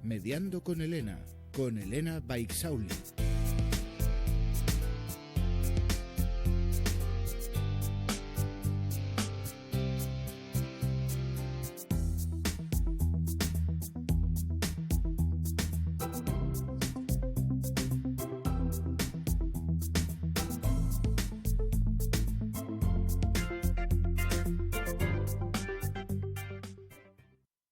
Mediando con Elena Baixauli.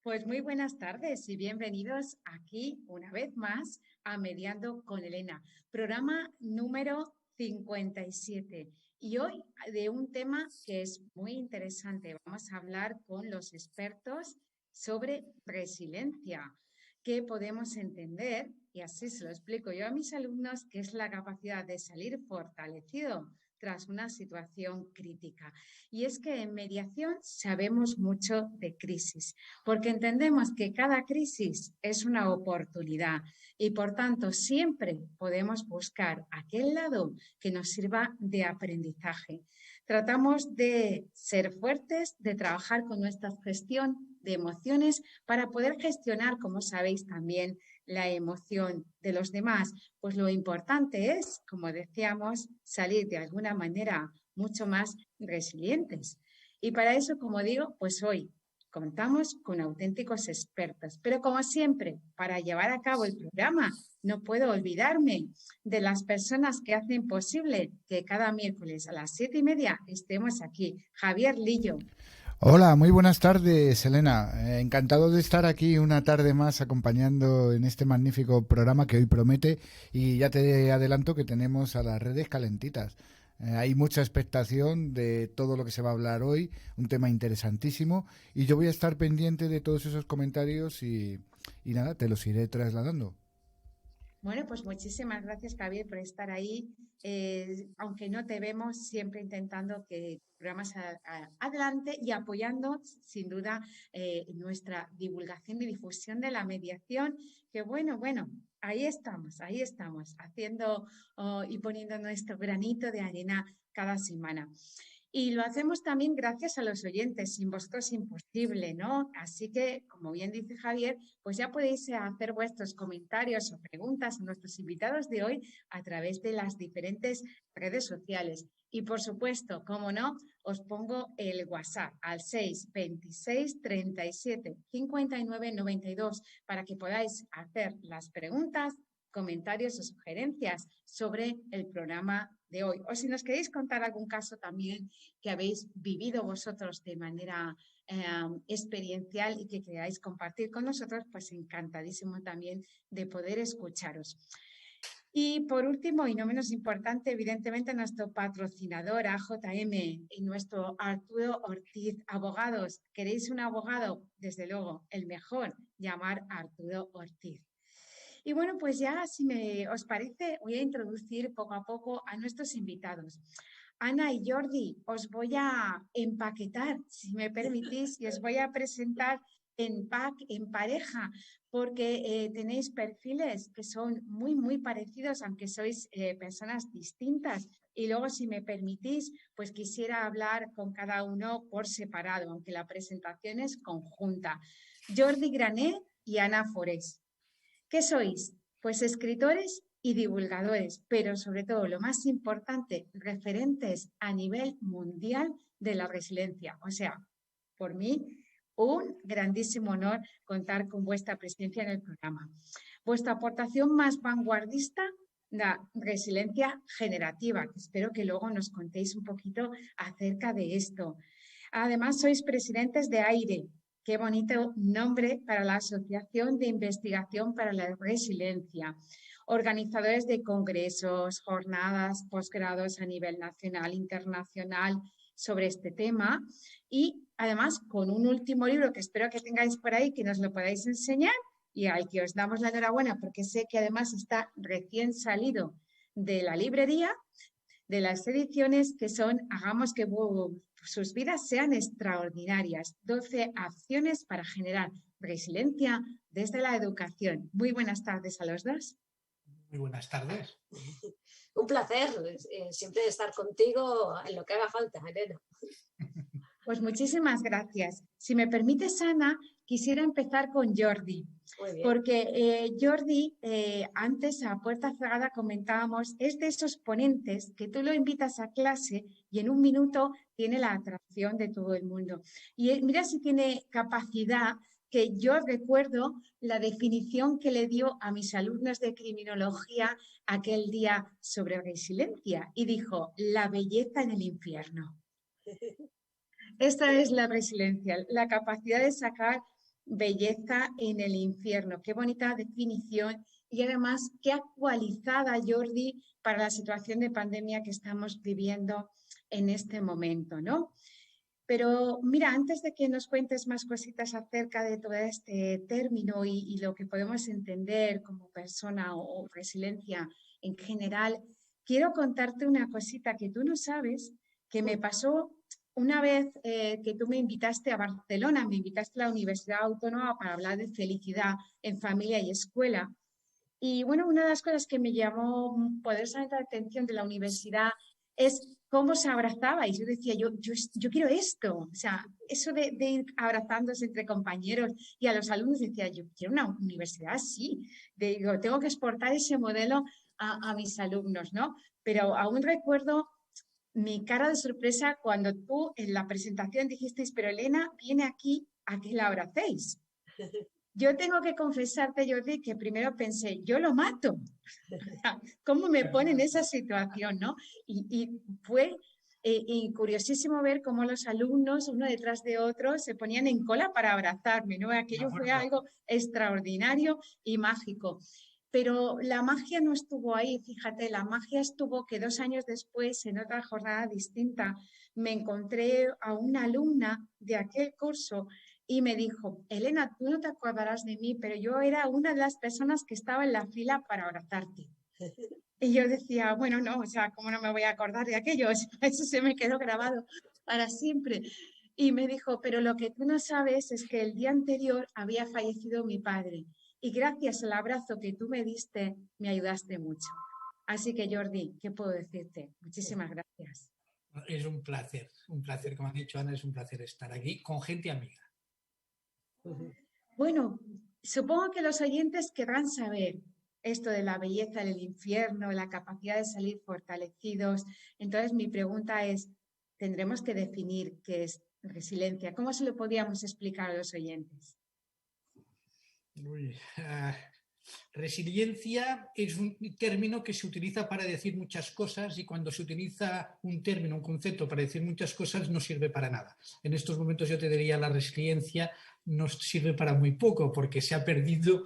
Pues muy buenas tardes y bienvenidos aquí una vez más a Mediando con Elena, programa número 57. Y hoy de un tema que es muy interesante. Vamos a hablar con los expertos sobre resiliencia. ¿Qué podemos entender? Y así se lo explico yo a mis alumnos, que es la capacidad de salir fortalecido tras una situación crítica. Y es que en mediación sabemos mucho de crisis, porque entendemos que cada crisis es una oportunidad y por tanto siempre podemos buscar aquel lado que nos sirva de aprendizaje. Tratamos de ser fuertes, de trabajar con nuestra gestión de emociones para poder gestionar, como sabéis también, la emoción de los demás. Pues lo importante es, como decíamos, salir de alguna manera mucho más resilientes. Y para eso, como digo, pues hoy contamos con auténticos expertos, pero como siempre, para llevar a cabo el programa, no puedo olvidarme de las personas que hacen posible que cada miércoles a las 7:30 estemos aquí. Javier Lillo. Hola, muy buenas tardes, Elena. Encantado de estar aquí una tarde más acompañando en este magnífico programa que hoy promete y ya te adelanto que tenemos a las redes calentitas. Hay mucha expectación de todo lo que se va a hablar hoy, un tema interesantísimo y yo voy a estar pendiente de todos esos comentarios y nada, te los iré trasladando. Bueno, pues muchísimas gracias, Javier, por estar ahí. Aunque no te vemos, siempre intentando que programas adelante y apoyando, sin duda, nuestra divulgación y difusión de la mediación, que bueno, ahí estamos, haciendo y poniendo nuestro granito de arena cada semana. Y lo hacemos también gracias a los oyentes, sin vosotros imposible, ¿no? Así que, como bien dice Javier, pues ya podéis hacer vuestros comentarios o preguntas a nuestros invitados de hoy a través de las diferentes redes sociales. Y por supuesto, como no, os pongo el WhatsApp al 626 37 59 92 para que podáis hacer las preguntas, comentarios o sugerencias sobre el programa de hoy. O si nos queréis contar algún caso también que habéis vivido vosotros de manera experiencial y que queráis compartir con nosotros, pues encantadísimo también de poder escucharos. Y por último, y no menos importante, evidentemente nuestro patrocinador AJM y nuestro Arturo Ortiz Abogados. ¿Queréis un abogado? Desde luego, el mejor, llamar a Arturo Ortiz. Y bueno, pues ya, si os parece, voy a introducir poco a poco a nuestros invitados. Ana y Jordi, os voy a empaquetar, si me permitís, y os voy a presentar en pack, en pareja, porque tenéis perfiles que son muy parecidos, aunque sois personas distintas. Y luego, si me permitís, pues quisiera hablar con cada uno por separado, aunque la presentación es conjunta. Jordi Granet y Ana Forés. ¿Qué sois? Pues escritores y divulgadores, pero sobre todo lo más importante, referentes a nivel mundial de la resiliencia. O sea, por mí, un grandísimo honor contar con vuestra presencia en el programa. Vuestra aportación más vanguardista, la resiliencia generativa, que espero que luego nos contéis un poquito acerca de esto. Además, sois presidentes de AIRE. Qué bonito nombre para la Asociación de Investigación para la Resiliencia. Organizadores de congresos, jornadas, posgrados a nivel nacional, internacional sobre este tema. Y además con un último libro que espero que tengáis por ahí, que nos lo podáis enseñar y al que os damos la enhorabuena porque sé que además está recién salido de la librería, de las ediciones, que son Hagamos que sus vidas sean extraordinarias. 12 acciones para generar resiliencia desde la educación. Muy buenas tardes a los dos. Muy buenas tardes. Un placer siempre estar contigo en lo que haga falta, Elena. Pues muchísimas gracias. Si me permites, Ana, quisiera empezar con Jordi, Muy bien. porque Jordi, antes a puerta cerrada comentábamos, es de esos ponentes que tú lo invitas a clase y en un minuto tiene la atracción de todo el mundo. Y mira si tiene capacidad, que yo recuerdo la definición que le dio a mis alumnos de criminología aquel día sobre resiliencia y dijo, la belleza en el infierno. Esta es la resiliencia, la capacidad de sacar belleza en el infierno. Qué bonita definición y además qué actualizada, Jordi, para la situación de pandemia que estamos viviendo en este momento, ¿no? Pero mira, antes de que nos cuentes más cositas acerca de todo este término y lo que podemos entender como persona o resiliencia en general, quiero contarte una cosita que tú no sabes, que me pasó una vez que tú me invitaste a Barcelona, me invitaste a la Universidad Autónoma para hablar de felicidad en familia y escuela. Y bueno, una de las cosas que me llamó poderosamente la atención de la universidad es cómo se abrazabais. Yo decía, yo quiero esto. O sea, eso de ir abrazándose entre compañeros y a los alumnos decía, yo quiero una universidad así. Digo, tengo que exportar ese modelo a mis alumnos, ¿no? Pero aún recuerdo mi cara de sorpresa cuando tú en la presentación dijisteis, pero Elena viene aquí a que la abracéis. Yo tengo que confesarte, Jordi, que primero pensé, yo lo mato. ¿Cómo me pone en esa situación, no? Y fue curiosísimo ver cómo los alumnos, uno detrás de otro, se ponían en cola para abrazarme, ¿no? Aquello fue algo extraordinario y mágico. Pero la magia no estuvo ahí, fíjate, la magia estuvo que 2 años después, en otra jornada distinta, me encontré a una alumna de aquel curso y me dijo, Elena, tú no te acordarás de mí, pero yo era una de las personas que estaba en la fila para abrazarte. Y yo decía, bueno, no, o sea, ¿cómo no me voy a acordar de aquello? Eso se me quedó grabado para siempre. Y me dijo, pero lo que tú no sabes es que el día anterior había fallecido mi padre y gracias al abrazo que tú me diste, me ayudaste mucho. Así que, Jordi, ¿qué puedo decirte? Muchísimas gracias. Es un placer, como ha dicho Ana, es un placer estar aquí con gente amiga. Bueno, supongo que los oyentes querrán saber esto de la belleza del infierno, la capacidad de salir fortalecidos. Entonces, mi pregunta es, tendremos que definir qué es resiliencia. ¿Cómo se lo podríamos explicar a los oyentes? Resiliencia es un término que se utiliza para decir muchas cosas y cuando se utiliza un término, un concepto para decir muchas cosas no sirve para nada. En estos momentos yo te diría la resiliencia no sirve para muy poco porque se ha perdido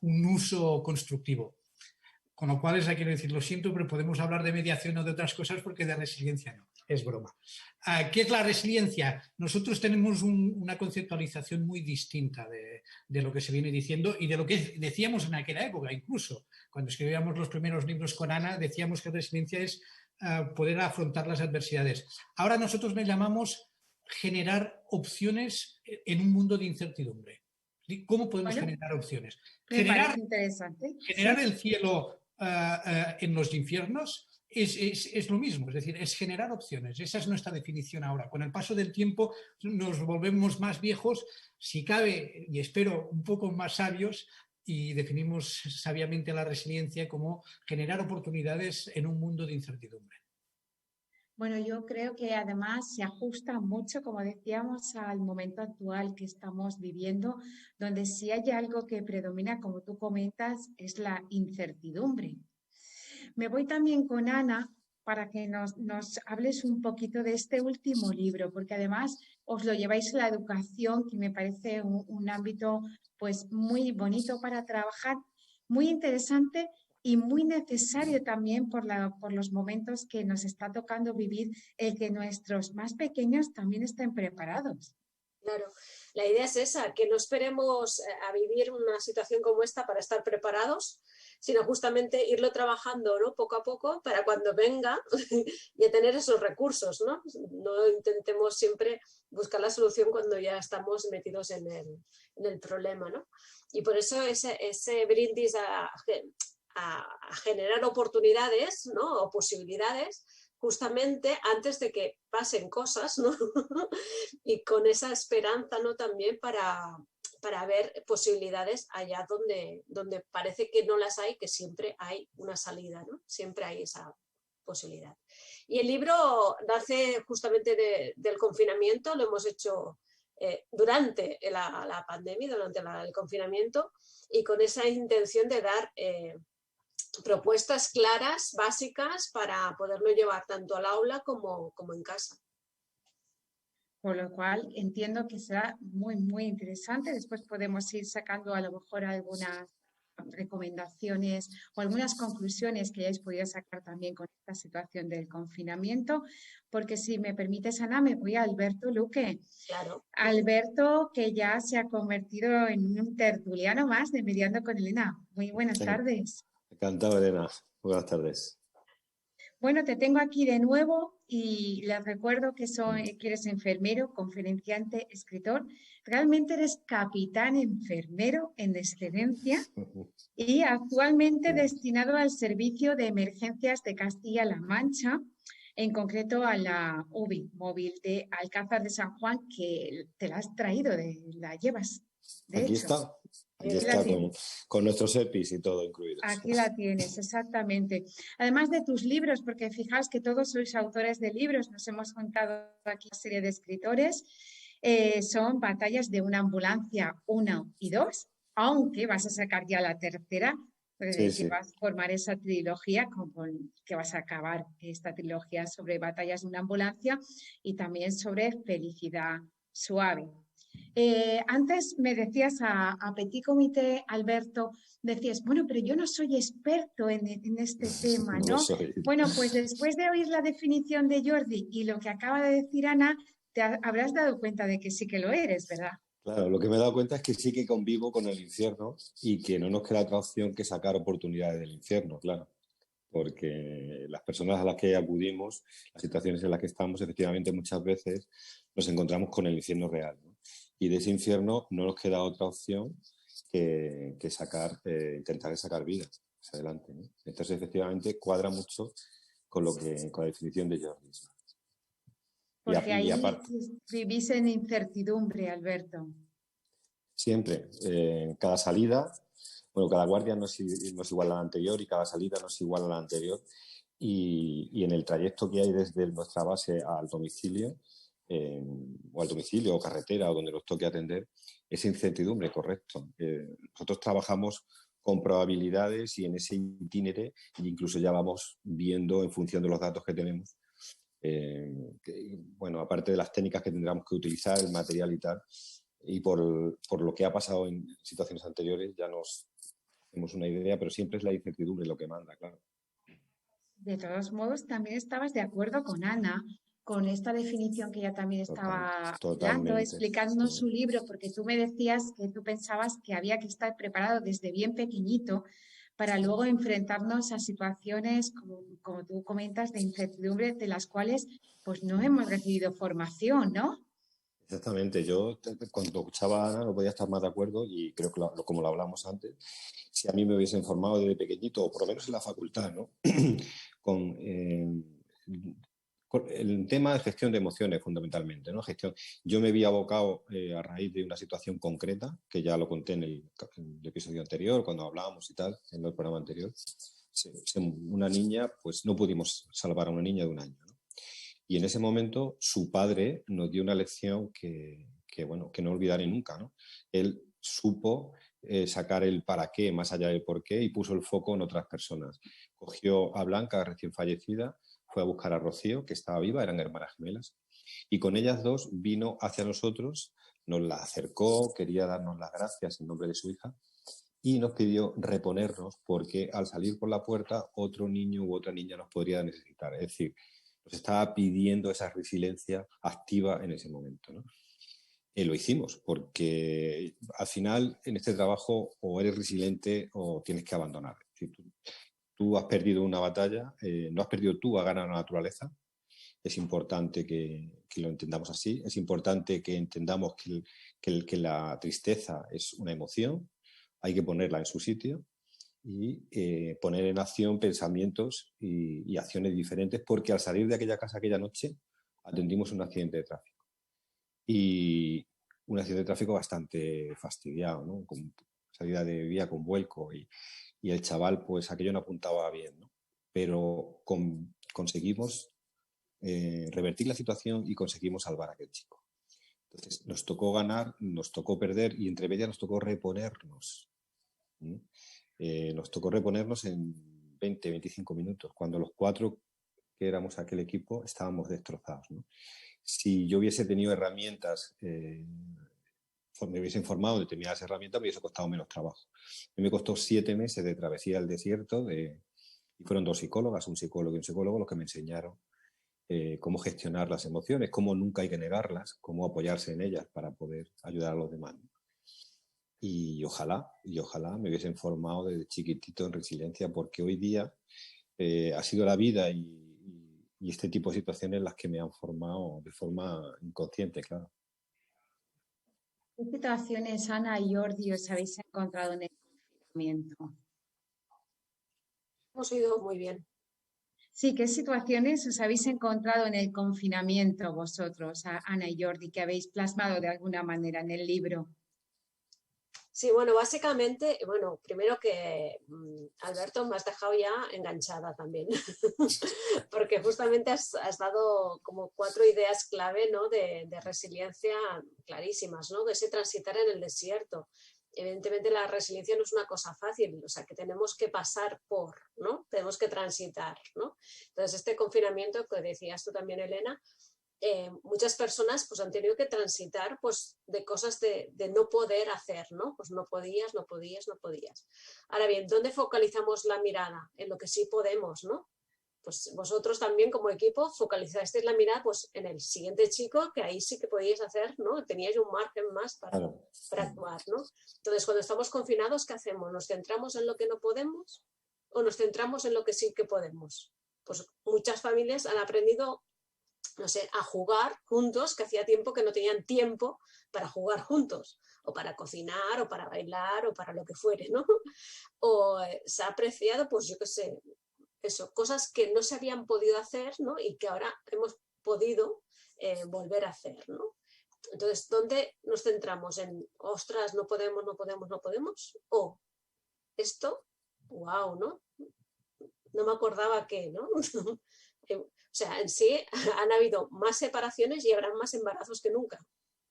un uso constructivo. Con lo cual, quiero decir, lo siento, pero podemos hablar de mediación o de otras cosas porque de resiliencia no, es broma. ¿Qué es la resiliencia? Nosotros tenemos una conceptualización muy distinta de lo que se viene diciendo y de lo que decíamos en aquella época, incluso. Cuando escribíamos los primeros libros con Ana, decíamos que resiliencia es poder afrontar las adversidades. Ahora nosotros le llamamos generar opciones en un mundo de incertidumbre. ¿Cómo podemos generar opciones? Me parece interesante. Generar el cielo en los infiernos es lo mismo, es decir, es generar opciones. Esa es nuestra definición ahora. Con el paso del tiempo nos volvemos más viejos, si cabe, y espero un poco más sabios, y definimos sabiamente la resiliencia como generar oportunidades en un mundo de incertidumbre. Bueno, yo creo que además se ajusta mucho, como decíamos, al momento actual que estamos viviendo, donde si hay algo que predomina, como tú comentas, es la incertidumbre. Me voy también con Ana para que nos hables un poquito de este último libro, porque además os lo lleváis a la educación, que me parece un ámbito pues muy bonito para trabajar, muy interesante y muy necesario también por los momentos que nos está tocando vivir, el que nuestros más pequeños también estén preparados. Claro, la idea es esa, que no esperemos a vivir una situación como esta para estar preparados, sino justamente irlo trabajando, ¿no? Poco a poco para cuando venga y tener esos recursos, ¿no? No intentemos siempre buscar la solución cuando ya estamos metidos en el problema, ¿no? Y por eso ese brindis a generar oportunidades, ¿no? O posibilidades justamente antes de que pasen cosas, ¿no? Y con esa esperanza, ¿no? También para ver posibilidades allá donde parece que no las hay, que siempre hay una salida, ¿no? Siempre hay esa posibilidad. Y el libro nace justamente del confinamiento, lo hemos hecho durante la pandemia, durante el confinamiento, y con esa intención de dar propuestas claras, básicas, para poderlo llevar tanto al aula como en casa. Por lo cual entiendo que será muy, muy interesante. Después podemos ir sacando a lo mejor algunas recomendaciones o algunas conclusiones que hayáis podido sacar también con esta situación del confinamiento, porque si me permites, Ana, me voy a Alberto Luque. Claro. Alberto, que ya se ha convertido en un tertuliano más de Mediando con Elena. Muy buenas tardes. Encantado, Elena. Buenas tardes. Bueno, te tengo aquí de nuevo y les recuerdo que eres enfermero, conferenciante, escritor. Realmente eres capitán enfermero en excedencia y actualmente destinado al Servicio de Emergencias de Castilla-La Mancha, en concreto a la UBI móvil de Alcázar de San Juan, que te la has traído, la llevas. Aquí está con nuestros EPIs y todo incluidos. Aquí la tienes, exactamente. Además de tus libros, porque fijaos que todos sois autores de libros, nos hemos contado aquí una serie de escritores, son Batallas de una ambulancia 1 y 2, aunque vas a sacar ya la tercera, que vas a formar esa trilogía, que vas a acabar esta trilogía sobre Batallas de una ambulancia y también sobre Felicidad suave. Antes me decías a Petit Comité, Alberto, decías, bueno, pero yo no soy experto en este tema, ¿no? Bueno, pues después de oír la definición de Jordi y lo que acaba de decir Ana, te habrás dado cuenta de que sí que lo eres, ¿verdad? Claro, lo que me he dado cuenta es que sí que convivo con el infierno y que no nos queda otra opción que sacar oportunidades del infierno, claro. Porque las personas a las que acudimos, las situaciones en las que estamos, efectivamente muchas veces nos encontramos con el infierno real, ¿no? Y de ese infierno no nos queda otra opción que intentar sacar vida hacia adelante, ¿no? Entonces, efectivamente, cuadra mucho con la definición de Jordi. Porque ahí vivís en incertidumbre, Alberto. Siempre. Cada salida, cada guardia no es igual a la anterior y cada salida no es igual a la anterior. Y en el trayecto que hay desde nuestra base al domicilio, o carretera, o donde nos toque atender, es incertidumbre, correcto. Nosotros trabajamos con probabilidades y en ese itinere, incluso ya vamos viendo en función de los datos que tenemos, aparte de las técnicas que tendremos que utilizar, el material y tal, y por lo que ha pasado en situaciones anteriores, ya nos hacemos una idea, pero siempre es la incertidumbre lo que manda, claro. De todos modos, también estabas de acuerdo con Ana, con esta definición que ella también estaba dando, explicándonos su libro, porque tú me decías que tú pensabas que había que estar preparado desde bien pequeñito para luego enfrentarnos a situaciones, como tú comentas, de incertidumbre, de las cuales pues no hemos recibido formación, ¿no? Exactamente. Yo cuando escuchaba a Ana no podía estar más de acuerdo y creo que como lo hablamos antes, si a mí me hubiesen formado desde pequeñito, o por lo menos en la facultad, ¿no? con el tema de gestión de emociones, fundamentalmente, ¿no? Yo me vi abocado a raíz de una situación concreta, que ya lo conté en el episodio anterior, cuando hablábamos y tal, en el programa anterior. Una niña, pues no pudimos salvar a una niña de 1 año, ¿no? Y en ese momento su padre nos dio una lección que no olvidaré nunca, ¿no? Él supo sacar el para qué más allá del por qué y puso el foco en otras personas. Cogió a Blanca, recién fallecida, fue a buscar a Rocío, que estaba viva, eran hermanas gemelas, y con ellas dos vino hacia nosotros, nos la acercó, quería darnos las gracias en nombre de su hija y nos pidió reponernos porque al salir por la puerta otro niño u otra niña nos podría necesitar. Es decir, nos estaba pidiendo esa resiliencia activa en ese momento, ¿no? Lo hicimos porque al final en este trabajo o eres resiliente o tienes que abandonar. Es decir, tú has perdido una batalla, no has perdido tú, ha ganado la naturaleza. Es importante que lo entendamos así. Es importante que entendamos que la tristeza es una emoción, hay que ponerla en su sitio y poner en acción pensamientos y acciones diferentes, porque al salir de aquella casa aquella noche atendimos un accidente de tráfico. Y un accidente de tráfico bastante fastidiado, ¿no? Con salida de vía con vuelco y el chaval, pues aquello no apuntaba bien, ¿no? Pero conseguimos revertir la situación y conseguimos salvar a aquel chico. Entonces nos tocó ganar, nos tocó perder y entre medias nos tocó reponernos. Nos tocó reponernos en 20-25 minutos, cuando los 4 que éramos aquel equipo estábamos destrozados, ¿no? Si yo hubiese tenido herramientas, me hubiese informado de determinadas herramientas, me hubiese costado menos trabajo. A mí me costó 7 meses de travesía al desierto y fueron 2 psicólogas, un psicólogo y un psicólogo, los que me enseñaron cómo gestionar las emociones, cómo nunca hay que negarlas, cómo apoyarse en ellas para poder ayudar a los demás, ¿no? Y ojalá me hubiesen formado desde chiquitito en resiliencia, porque hoy día ha sido la vida y este tipo de situaciones las que me han formado de forma inconsciente, claro. ¿Qué situaciones, Ana y Jordi, os habéis encontrado en el confinamiento? Hemos ido muy bien. Sí, ¿qué situaciones os habéis encontrado en el confinamiento vosotros, Ana y Jordi, que habéis plasmado de alguna manera en el libro? Sí, bueno, básicamente, bueno, primero que Alberto, me has dejado ya enganchada también, porque justamente has dado como 4 ideas clave, ¿no? de resiliencia clarísimas, ¿no? De ese transitar en el desierto. Evidentemente la resiliencia no es una cosa fácil, o sea, que tenemos que pasar por, ¿no? Tenemos que transitar, ¿no? Entonces, este confinamiento que decías tú también, Elena, muchas personas pues han tenido que transitar pues de cosas de no poder hacer, ¿no? Pues no podías. Ahora bien, ¿dónde focalizamos la mirada? En lo que sí podemos, ¿no? Pues vosotros también como equipo focalizasteis la mirada pues en el siguiente chico, que ahí sí que podíais hacer, ¿no? Teníais un margen más para actuar, ¿no? Entonces, cuando estamos confinados, ¿qué hacemos? ¿Nos centramos en lo que no podemos o nos centramos en lo que sí que podemos? Pues muchas familias han aprendido, no sé, a jugar juntos, que hacía tiempo que no tenían tiempo para jugar juntos, o para cocinar, o para bailar, o para lo que fuere, ¿no? O se ha apreciado, pues yo qué sé, eso, cosas que no se habían podido hacer, ¿no? Y que ahora hemos podido volver a hacer, ¿no? Entonces, ¿dónde nos centramos? En, ostras, no podemos, o esto, wow, ¿no? No me acordaba que, ¿no? O sea, en sí han habido más separaciones y habrán más embarazos que nunca.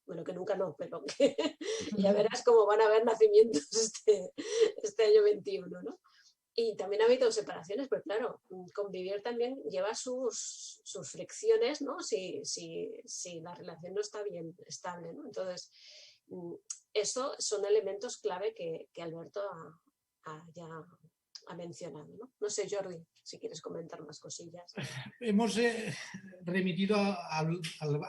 Bueno, que nunca no, pero que ya verás cómo van a haber nacimientos este año 21, ¿no? Y también ha habido separaciones, pero claro, convivir también lleva sus fricciones, ¿no? Si la relación no está bien estable, ¿no? Entonces, eso son elementos clave que Alberto ya ha mencionado, ¿no? No sé, Jordi, si quieres comentar más cosillas. Hemos remitido a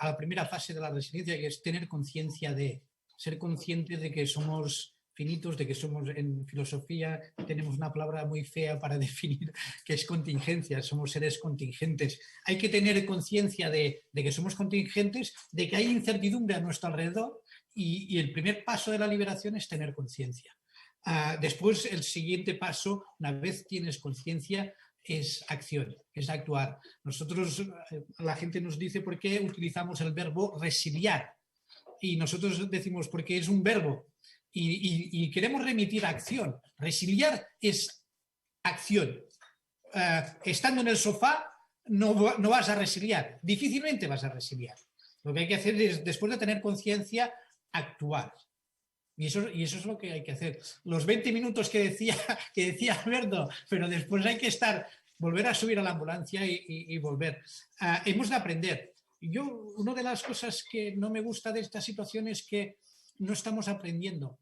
la primera fase de la resiliencia, que es tener conciencia de, ser conscientes de que somos finitos, de que somos, en filosofía tenemos una palabra muy fea para definir que es contingencia, somos seres contingentes. Hay que tener conciencia de que somos contingentes, de que hay incertidumbre a nuestro alrededor y el primer paso de la liberación es tener conciencia. Después, el siguiente paso, una vez tienes conciencia, es acción, es actuar. Nosotros, la gente nos dice por qué utilizamos el verbo resiliar y nosotros decimos porque es un verbo y queremos remitir a acción. Resiliar es acción. Estando en el sofá no vas a resiliar, difícilmente vas a resiliar. Lo que hay que hacer es, después de tener conciencia, actuar. Y eso es lo que hay que hacer. Los 20 minutos que decía Alberto, pero después hay que volver a subir a la ambulancia y volver. Hemos de aprender. Una de las cosas que no me gusta de esta situación es que no estamos aprendiendo.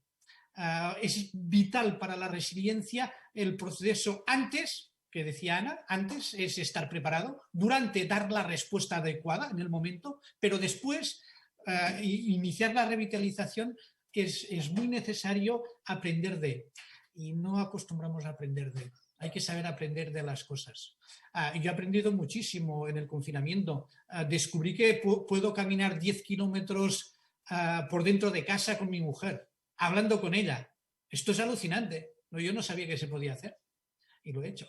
Es vital para la resiliencia el proceso antes, que decía Ana, antes es estar preparado, durante dar la respuesta adecuada en el momento, pero después iniciar la revitalización. Es muy necesario aprender y no acostumbramos a aprender hay que saber aprender de las cosas. Yo he aprendido muchísimo en el confinamiento. Descubrí que puedo caminar 10 kilómetros por dentro de casa con mi mujer, hablando con ella. Esto es alucinante. No, yo no sabía que se podía hacer y lo he hecho.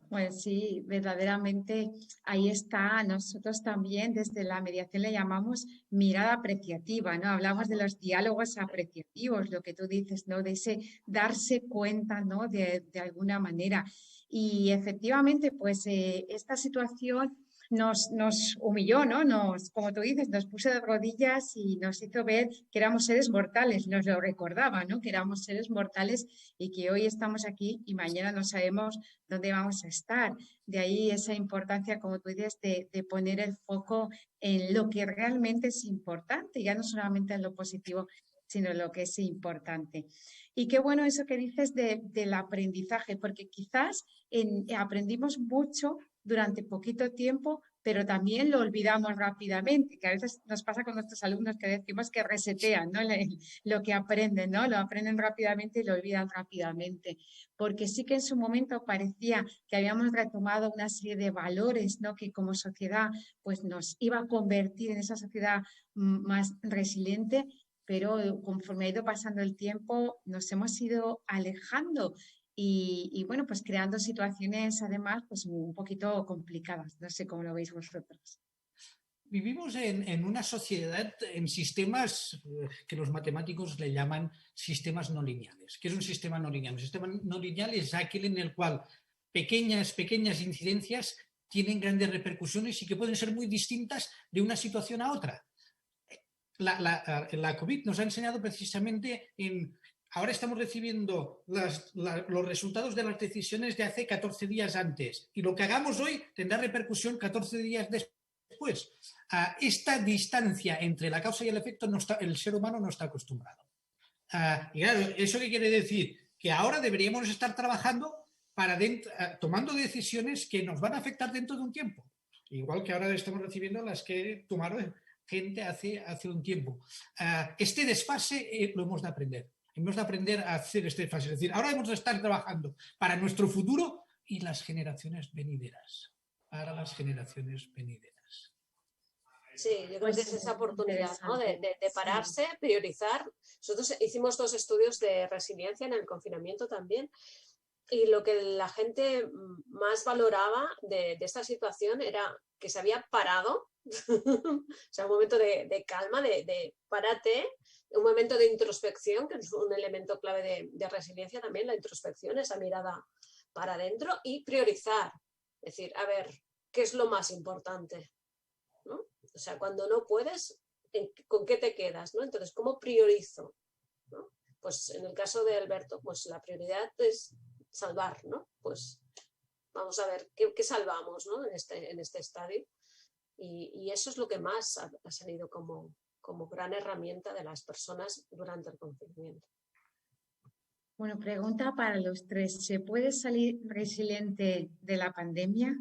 Pues sí, verdaderamente ahí está. Nosotros también desde la mediación le llamamos mirada apreciativa, ¿no? Hablamos de los diálogos apreciativos, lo que tú dices, ¿no? De ese darse cuenta, ¿no? De alguna manera. Y efectivamente, pues esta situación nos humilló, ¿no? Como tú dices, nos puso de rodillas y nos hizo ver que éramos seres mortales, nos lo recordaba, ¿no? Que éramos seres mortales y que hoy estamos aquí y mañana no sabemos dónde vamos a estar. De ahí esa importancia, como tú dices, de poner el foco en lo que realmente es importante, ya no solamente en lo positivo, sino en lo que es importante. Y qué bueno eso que dices del aprendizaje, porque quizás aprendimos mucho durante poquito tiempo, pero también lo olvidamos rápidamente, que a veces nos pasa con nuestros alumnos que decimos que resetean, ¿no? Lo que aprenden, ¿no? Lo aprenden rápidamente y lo olvidan rápidamente, porque sí que en su momento parecía que habíamos retomado una serie de valores, ¿no? Que como sociedad pues nos iba a convertir en esa sociedad más resiliente, pero conforme ha ido pasando el tiempo nos hemos ido alejando y bueno, pues creando situaciones además pues un poquito complicadas. No sé cómo lo veis vosotros. Vivimos en una sociedad, en sistemas que los matemáticos le llaman sistemas no lineales. ¿Qué es un sistema no lineal? Un sistema no lineal es aquel en el cual pequeñas incidencias tienen grandes repercusiones y que pueden ser muy distintas de una situación a otra. La COVID nos ha enseñado precisamente ahora estamos recibiendo los resultados de las decisiones de hace 14 días antes y lo que hagamos hoy tendrá repercusión 14 días después. Esta distancia entre la causa y el efecto el ser humano no está acostumbrado. Y claro, ¿eso qué quiere decir? Que ahora deberíamos estar trabajando tomando decisiones que nos van a afectar dentro de un tiempo. Igual que ahora estamos recibiendo las que tomaron gente hace un tiempo. Este desfase lo hemos de aprender. Hemos de aprender a hacer este desfase. Es decir, ahora hemos de estar trabajando para nuestro futuro y las generaciones venideras. Para las generaciones venideras. Sí, yo creo que es esa oportunidad, ¿no? de pararse, sí. Priorizar. Nosotros hicimos 2 estudios de resiliencia en el confinamiento también. Y lo que la gente más valoraba de esta situación era que se había parado, o sea, un momento de calma, de párate, un momento de introspección, que es un elemento clave de resiliencia también, la introspección, esa mirada para adentro y priorizar. Es decir, a ver, ¿qué es lo más importante? ¿No? O sea, cuando no puedes, ¿con qué te quedas? ¿No? Entonces, ¿cómo priorizo? ¿No? Pues en el caso de Alberto, pues la prioridad es salvar, ¿no? Pues vamos a ver qué salvamos, ¿no? en este estadio. Y eso es lo que más ha salido como gran herramienta de las personas durante el confinamiento. Bueno, pregunta para los 3. ¿Se puede salir resiliente de la pandemia?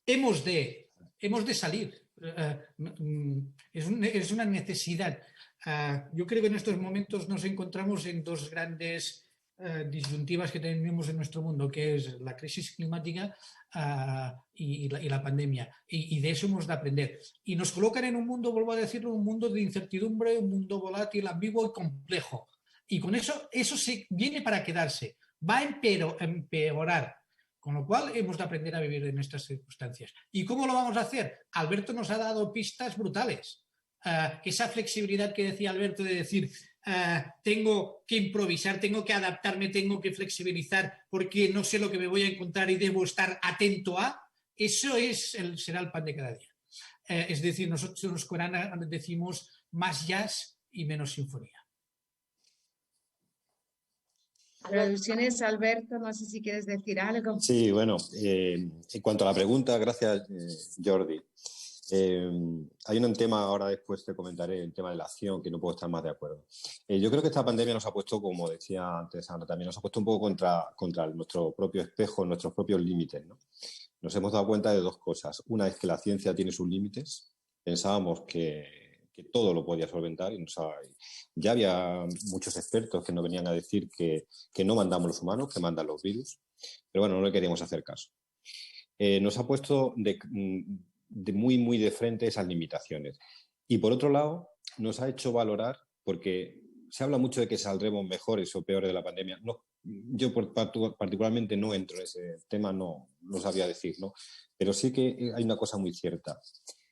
Hemos de salir. Es una necesidad. Yo creo que en estos momentos nos encontramos en 2 grandes disyuntivas que tenemos en nuestro mundo, que es la crisis climática y la pandemia. Y de eso hemos de aprender. Y nos colocan en un mundo, vuelvo a decirlo, un mundo de incertidumbre, un mundo volátil, ambiguo y complejo. Y con eso se viene para quedarse. Va a empeorar. Con lo cual hemos de aprender a vivir en estas circunstancias. ¿Y cómo lo vamos a hacer? Alberto nos ha dado pistas brutales. Esa flexibilidad que decía Alberto de decir, tengo que improvisar, tengo que adaptarme, tengo que flexibilizar porque no sé lo que me voy a encontrar y debo estar atento a, eso será el pan de cada día. Es decir, nosotros en los Corán decimos más jazz y menos sinfonía. Traducciones, Alberto, no sé si quieres decir algo. Sí, bueno, en cuanto a la pregunta, gracias Jordi. Hay un tema, ahora después te comentaré, el tema de la acción, que no puedo estar más de acuerdo. Yo creo que esta pandemia nos ha puesto, como decía antes Ana también, nos ha puesto un poco contra nuestro propio espejo, nuestros propios límites, ¿no? Nos hemos dado cuenta de 2 cosas. Una es que la ciencia tiene sus límites. Pensábamos que todo lo podía solventar y ya había muchos expertos que nos venían a decir que no mandamos los humanos, que mandan los virus, pero bueno, no le queríamos hacer caso. Nos ha puesto muy de frente esas limitaciones y por otro lado nos ha hecho valorar, porque se habla mucho de que saldremos mejores o peores de la pandemia. No, yo particularmente no entro en ese tema, no sabía decir, ¿no? Pero sí que hay una cosa muy cierta,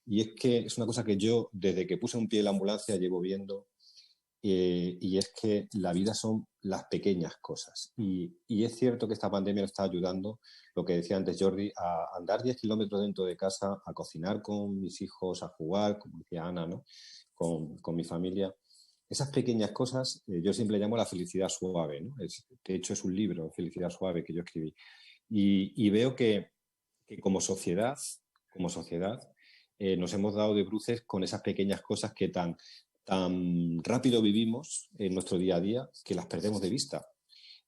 y es que es una cosa que yo, desde que puse un pie en la ambulancia, llevo viendo, y es que la vida son las pequeñas cosas. Y es cierto que esta pandemia nos está ayudando, lo que decía antes Jordi, a andar 10 kilómetros dentro de casa, a cocinar con mis hijos, a jugar, como decía Ana, ¿no? Con mi familia. Esas pequeñas cosas, yo siempre le llamo la felicidad suave, ¿no? De hecho, es un libro, Felicidad Suave, que yo escribí. Y veo que como sociedad nos hemos dado de bruces con esas pequeñas cosas que tan rápido vivimos en nuestro día a día que las perdemos de vista.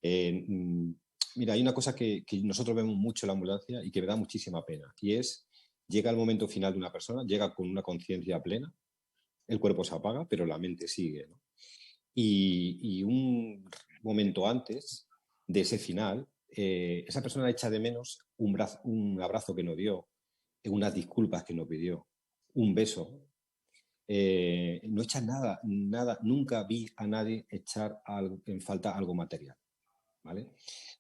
Mira, hay una cosa que nosotros vemos mucho en la ambulancia y que me da muchísima pena, y es, llega el momento final de una persona, llega con una conciencia plena, el cuerpo se apaga, pero la mente sigue, ¿no? Y un momento antes de ese final, esa persona echa de menos un abrazo que nos dio, unas disculpas que nos pidió, un beso. No echa nada, nunca vi a nadie echar en falta algo material, ¿vale?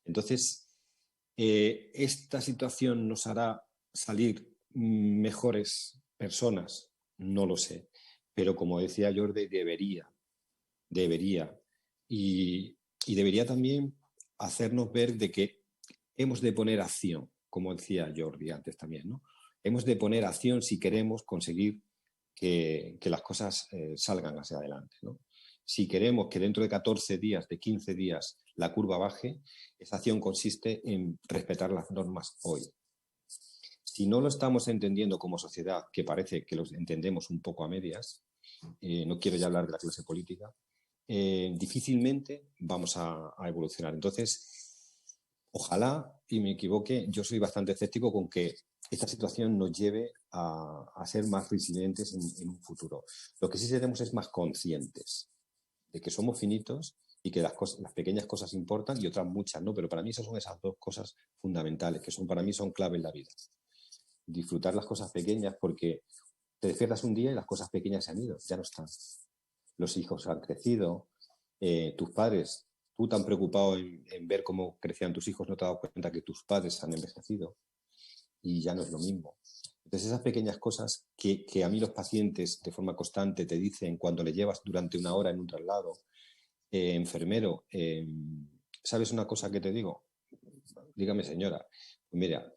Entonces, ¿esta situación nos hará salir mejores personas? No lo sé, pero como decía Jordi, debería, y debería también hacernos ver de que hemos de poner acción, como decía Jordi antes también, ¿no? Hemos de poner acción si queremos conseguir que las cosas salgan hacia adelante, ¿no? Si queremos que dentro de 14 días, de 15 días, la curva baje, esa acción consiste en respetar las normas hoy. Si no lo estamos entendiendo como sociedad, que parece que lo entendemos un poco a medias, no quiero ya hablar de la clase política, difícilmente vamos a evolucionar. Entonces, ojalá, y me equivoque, yo soy bastante escéptico con que esta situación nos lleve a ser más resilientes en un futuro. Lo que sí seremos es más conscientes de que somos finitos y que las pequeñas cosas importan, y otras muchas no, pero para mí esas son esas dos cosas fundamentales, que para mí son clave en la vida. Disfrutar las cosas pequeñas, porque te despiertas un día y las cosas pequeñas se han ido, ya no están. Los hijos han crecido, tus padres, tú tan preocupado en ver cómo crecían tus hijos, no te has dado cuenta que tus padres han envejecido y ya no es lo mismo. Entonces, esas pequeñas cosas que a mí los pacientes de forma constante te dicen cuando le llevas durante una hora en un traslado, enfermero, ¿sabes una cosa que te digo? Dígame, señora, pues mira,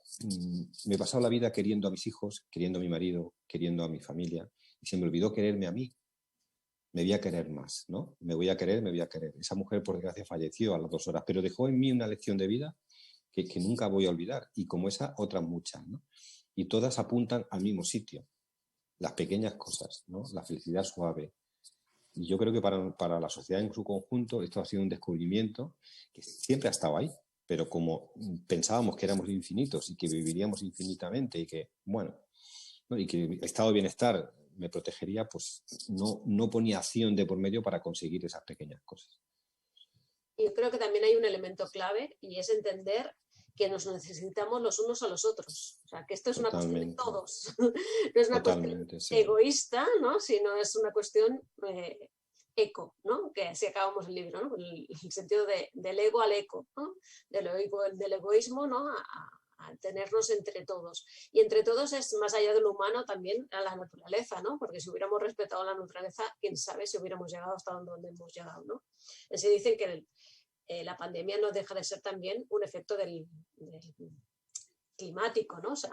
me he pasado la vida queriendo a mis hijos, queriendo a mi marido, queriendo a mi familia, y se me olvidó quererme a mí. Me voy a querer más, ¿no? Me voy a querer. Esa mujer, por desgracia, falleció a las 2 horas, pero dejó en mí una lección de vida que nunca voy a olvidar, y como esa, otras muchas, ¿no? Y todas apuntan al mismo sitio, las pequeñas cosas, ¿no? La felicidad suave. Y yo creo que para la sociedad en su conjunto esto ha sido un descubrimiento que siempre ha estado ahí, pero como pensábamos que éramos infinitos y que viviríamos infinitamente y que, bueno, ¿no? Y que el estado de bienestar me protegería, pues no ponía acción de por medio para conseguir esas pequeñas cosas. Yo creo que también hay un elemento clave, y es entender que nos necesitamos los unos a los otros. O sea, que esto es una cuestión de todos. No es una cuestión egoísta, ¿no? Sino es una cuestión eco, ¿no? Que así acabamos el libro, ¿no? El sentido del ego al eco, ¿no? Del egoísmo, ¿no? A tenernos entre todos. Y entre todos es, más allá de lo humano, también a la naturaleza, ¿no? Porque si hubiéramos respetado la naturaleza, quién sabe si hubiéramos llegado hasta donde hemos llegado, ¿no? Se dice que la pandemia no deja de ser también un efecto del climático, ¿no? O sea,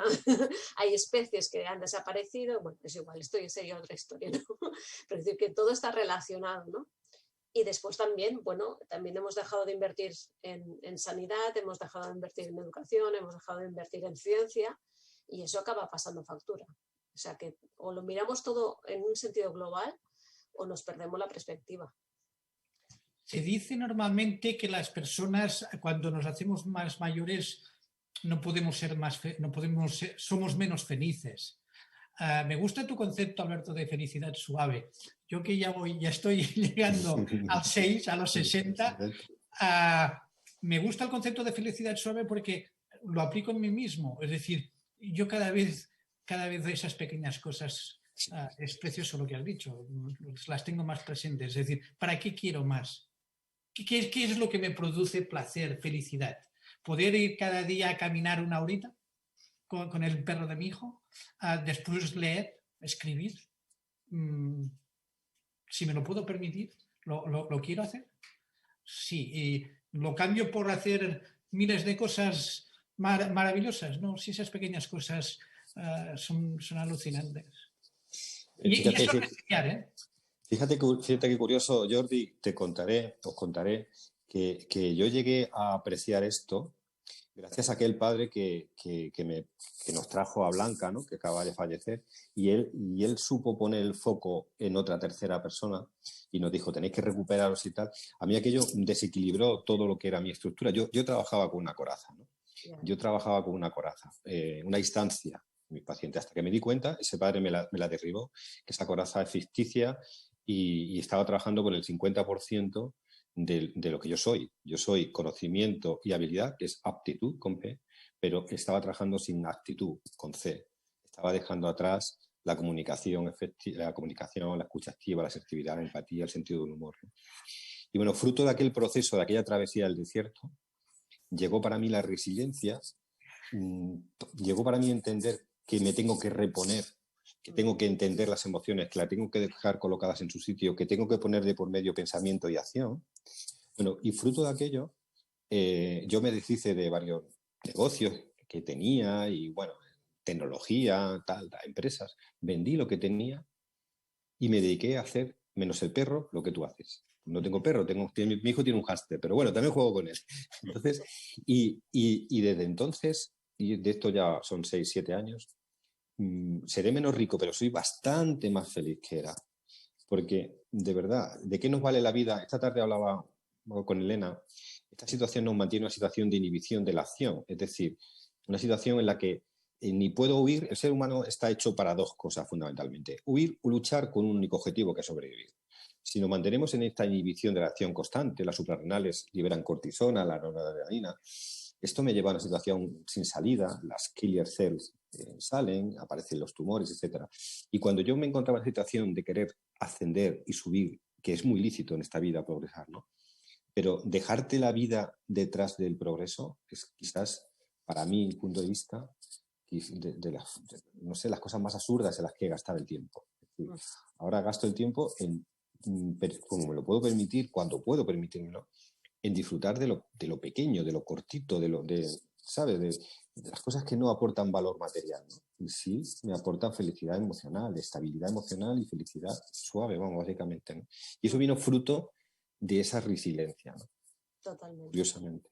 hay especies que han desaparecido, bueno, es igual, esto ya sería otra historia, ¿no? Pero es decir, que todo está relacionado, ¿no? Y después también, bueno, también hemos dejado de invertir en sanidad, hemos dejado de invertir en educación, hemos dejado de invertir en ciencia, y eso acaba pasando factura. O sea que o lo miramos todo en un sentido global o nos perdemos la perspectiva. Se dice normalmente que las personas, cuando nos hacemos más mayores, somos menos felices. Me gusta tu concepto, Alberto, de felicidad suave. Yo que ya estoy llegando a los 60, me gusta el concepto de felicidad suave porque lo aplico en mí mismo. Es decir, yo cada vez esas pequeñas cosas Es precioso lo que has dicho, las tengo más presentes. Es decir, ¿para qué quiero más? ¿Qué es lo que me produce placer, felicidad? ¿Poder ir cada día a caminar una horita con el perro de mi hijo? Después leer, escribir. Si me lo puedo permitir, ¿lo quiero hacer? Sí. ¿Y lo cambio por hacer miles de cosas maravillosas? No, si esas pequeñas cosas son alucinantes. Y Fíjate, eso es reseñar, ¿eh? fíjate que curioso, Jordi, os contaré que yo llegué a apreciar esto gracias a aquel padre que nos trajo a Blanca, ¿no? Que acaba de fallecer, y él supo poner el foco en otra tercera persona y nos dijo, tenéis que recuperaros y tal. A mí aquello desequilibró todo lo que era mi estructura. Yo trabajaba con una coraza, ¿no? Yo trabajaba con una coraza, una instancia, mi paciente, hasta que me di cuenta, ese padre me la derribó, que esa coraza es ficticia y estaba trabajando con el 50% de lo que yo soy. Yo soy conocimiento y habilidad, que es aptitud con P, pero estaba trabajando sin actitud con C. Estaba dejando atrás la comunicación efectiva, la escucha activa, la asertividad, la empatía, el sentido del humor, ¿no? Y bueno, fruto de aquel proceso, de aquella travesía del desierto, llegó para mí la resiliencia, llegó para mí entender que me tengo que reponer, que tengo que entender las emociones, que las tengo que dejar colocadas en su sitio, que tengo que poner de por medio pensamiento y acción. Bueno, y fruto de aquello, yo me deshice de varios negocios que tenía y, bueno, tecnología, empresas. Vendí lo que tenía y me dediqué a hacer, menos el perro, lo que tú haces. No tengo perro, mi hijo tiene un hámster, pero bueno, también juego con él. Entonces, y desde entonces, y de esto ya son 6, 7 años, seré menos rico, pero soy bastante más feliz que era. Porque, de verdad, ¿de qué nos vale la vida? Esta tarde hablaba con Elena. Esta situación nos mantiene en una situación de inhibición de la acción. Es decir, una situación en la que ni puedo huir. El ser humano está hecho para dos cosas fundamentalmente. Huir o luchar con un único objetivo, que es sobrevivir. Si nos mantenemos en esta inhibición de la acción constante, las suprarrenales liberan cortisona, la noradrenalina. Esto me lleva a una situación sin salida, las killer cells salen, aparecen los tumores, etc. Y cuando yo me encontraba en la situación de querer ascender y subir, que es muy lícito en esta vida progresar, ¿no? Pero dejarte la vida detrás del progreso es quizás, para mi punto de vista, no sé, las cosas más absurdas en las que gastar el tiempo. Es decir, ahora gasto el tiempo en, como me lo puedo permitir, cuando puedo permitírmelo, en disfrutar de lo pequeño, de lo cortito, ¿sabes? De las cosas que no aportan valor material, ¿no? Y sí me aportan felicidad emocional, estabilidad emocional y felicidad suave, vamos, básicamente, ¿no? Y eso vino fruto de esa resiliencia, ¿no? Totalmente. Curiosamente.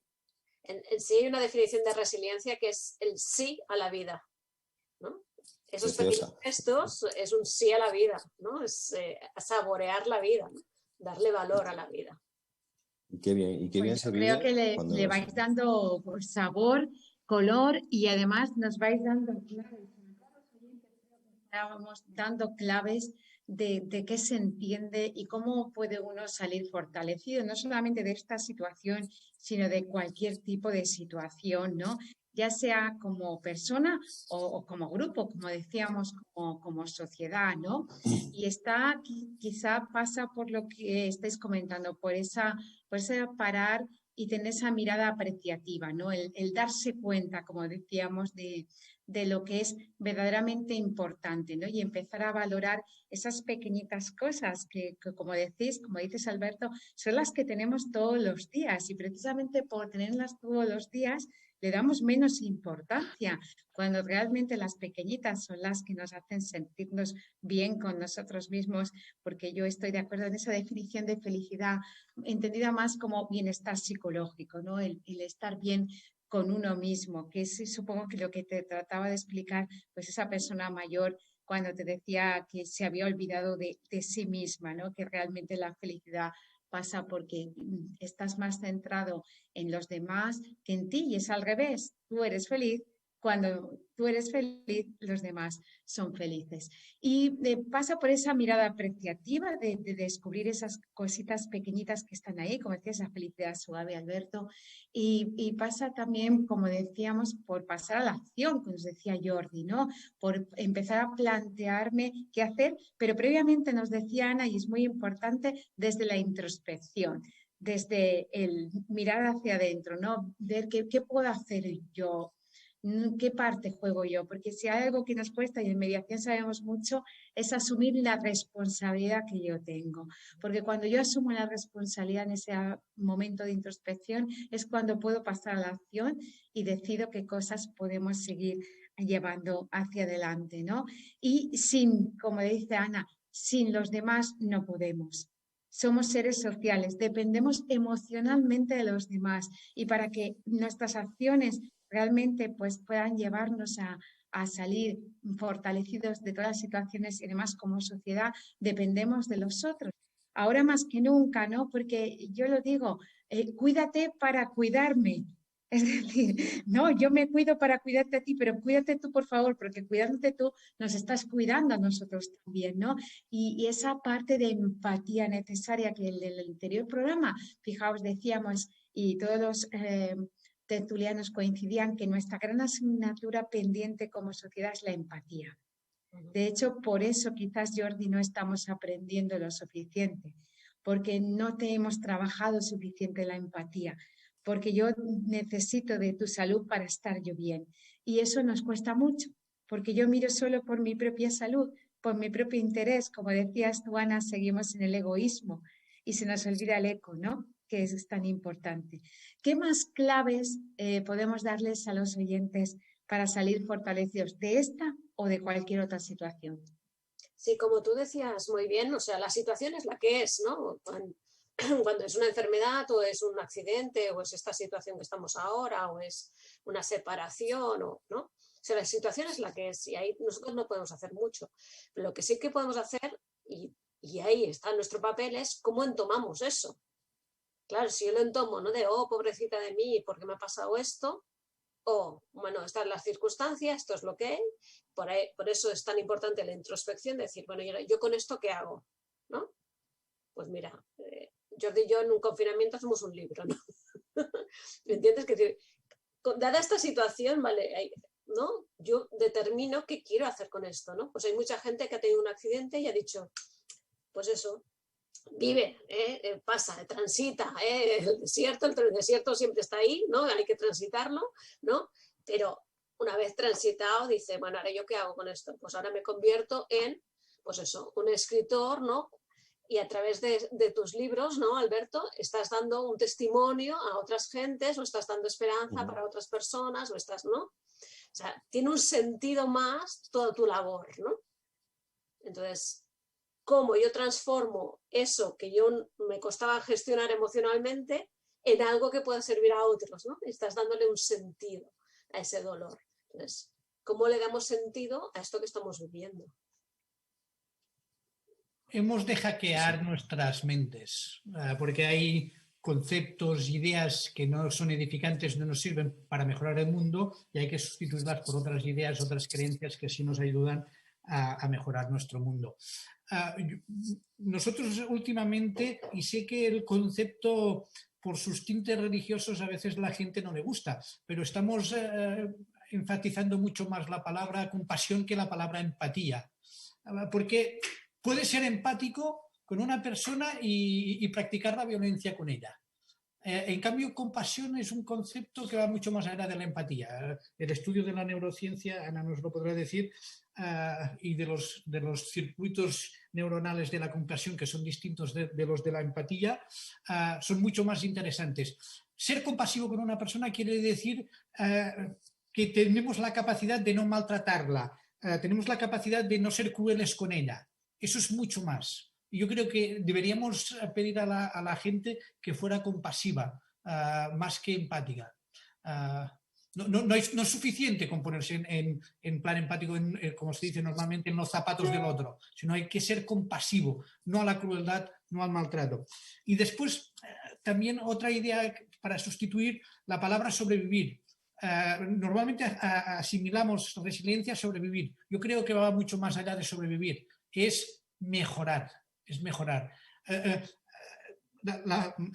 En sí hay una definición de resiliencia que es el sí a la vida, ¿no? Esos pequeños gestos es un sí a la vida, ¿no? Es saborear la vida, ¿no? Darle valor a la vida. Y qué bien se vive. Creo que le vais dando sabor, color y además nos vais dando claves. Estábamos dando claves de qué se entiende y cómo puede uno salir fortalecido, no solamente de esta situación, sino de cualquier tipo de situación, ¿no? Ya sea como persona o como grupo, como decíamos, como sociedad, ¿no? Y quizá pasa por lo que estáis comentando, por ese parar y tener esa mirada apreciativa, ¿no? El darse cuenta, como decíamos, de lo que es verdaderamente importante, ¿no? Y empezar a valorar esas pequeñitas cosas que, como dices Alberto, son las que tenemos todos los días y precisamente por tenerlas todos los días le damos menos importancia, cuando realmente las pequeñitas son las que nos hacen sentirnos bien con nosotros mismos, porque yo estoy de acuerdo en esa definición de felicidad, entendida más como bienestar psicológico, ¿no? El estar bien con uno mismo, que es supongo que lo que te trataba de explicar, pues esa persona mayor cuando te decía que se había olvidado de sí misma, ¿no? Que realmente la felicidad pasa porque estás más centrado en los demás que en ti y es al revés. Tú eres feliz Cuando tú eres feliz, los demás son felices. Y pasa por esa mirada apreciativa de descubrir esas cositas pequeñitas que están ahí, como decía, esa felicidad suave, Alberto. Y pasa también, como decíamos, por pasar a la acción, como nos decía Jordi, ¿no? Por empezar a plantearme qué hacer, pero previamente nos decía Ana, y es muy importante, desde la introspección, desde el mirar hacia adentro, ¿no? Ver qué puedo hacer yo. ¿Qué parte juego yo? Porque si hay algo que nos cuesta, y en mediación sabemos mucho, es asumir la responsabilidad que yo tengo. Porque cuando yo asumo la responsabilidad en ese momento de introspección, es cuando puedo pasar a la acción y decido qué cosas podemos seguir llevando hacia adelante, ¿no? Y sin, como dice Ana, sin los demás no podemos. Somos seres sociales, dependemos emocionalmente de los demás, y para que nuestras acciones realmente pues puedan llevarnos a salir fortalecidos de todas las situaciones y demás como sociedad, dependemos de los otros. Ahora más que nunca, ¿no? Porque yo lo digo, cuídate para cuidarme. Es decir, no, yo me cuido para cuidarte a ti, pero cuídate tú, por favor, porque cuidándote tú nos estás cuidando a nosotros también, ¿no? Y esa parte de empatía necesaria que en el anterior programa, fijaos, decíamos, y todos los tertulianos coincidían que nuestra gran asignatura pendiente como sociedad es la empatía. De hecho, por eso quizás, Jordi, no estamos aprendiendo lo suficiente, porque no te hemos trabajado suficiente la empatía, porque yo necesito de tu salud para estar yo bien. Y eso nos cuesta mucho, porque yo miro solo por mi propia salud, por mi propio interés. Como decías tú, Ana, seguimos en el egoísmo y se nos olvida el eco, ¿no? Que es tan importante. ¿Qué más claves podemos darles a los oyentes para salir fortalecidos de esta o de cualquier otra situación? Sí, como tú decías muy bien, o sea, la situación es la que es, ¿no? Cuando es una enfermedad o es un accidente o es esta situación que estamos ahora o es una separación, ¿no? O sea, la situación es la que es y ahí nosotros no podemos hacer mucho. Pero lo que sí que podemos hacer, y ahí está nuestro papel, es cómo entomamos eso. Claro, si yo lo entomo, ¿no? De, oh, pobrecita de mí, ¿por qué me ha pasado esto? O, bueno, estas son las circunstancias, esto es lo que hay. Por eso es tan importante la introspección, decir, bueno, yo con esto, ¿qué hago? ¿No? Pues mira, Jordi y yo en un confinamiento hacemos un libro, ¿no? ¿Me entiendes? Que dada esta situación, vale, ¿no? Yo determino qué quiero hacer con esto, ¿no? Pues hay mucha gente que ha tenido un accidente y ha dicho, pues eso, vive, pasa, transita, el desierto siempre está ahí, ¿no? Hay que transitarlo, ¿no? Pero una vez transitado dice, bueno, ahora yo qué hago con esto, pues ahora me convierto en, pues eso, un escritor, ¿no? Y a través de tus libros, ¿no, Alberto? Estás dando un testimonio a otras gentes o estás dando esperanza para otras personas o estás, ¿no? O sea, tiene un sentido más toda tu labor, ¿no? Entonces, cómo yo transformo eso que yo me costaba gestionar emocionalmente en algo que pueda servir a otros, ¿no? Estás dándole un sentido a ese dolor. Entonces, ¿cómo le damos sentido a esto que estamos viviendo? Hemos de hackear nuestras mentes, porque hay conceptos, ideas que no son edificantes, no nos sirven para mejorar el mundo y hay que sustituirlas por otras ideas, otras creencias que sí nos ayudan a mejorar nuestro mundo. Nosotros últimamente, y sé que el concepto por sus tintes religiosos a veces la gente no le gusta, pero estamos enfatizando mucho más la palabra compasión que la palabra empatía, porque puedes ser empático con una persona y practicar la violencia con ella. En cambio, compasión es un concepto que va mucho más allá de la empatía. El estudio de la neurociencia, Ana nos lo podrá decir, y de los circuitos neuronales de la compasión, que son distintos de los de la empatía, son mucho más interesantes. Ser compasivo con una persona quiere decir que tenemos la capacidad de no maltratarla, tenemos la capacidad de no ser crueles con ella. Eso es mucho más. Yo creo que deberíamos pedir a la gente que fuera compasiva, más que empática. No es suficiente con ponerse en plan empático, como se dice normalmente, en los zapatos del otro, sino hay que ser compasivo, no a la crueldad, no al maltrato. Y después, también otra idea para sustituir la palabra sobrevivir. normalmente asimilamos resiliencia a sobrevivir. Yo creo que va mucho más allá de sobrevivir. Es mejorar, es mejorar.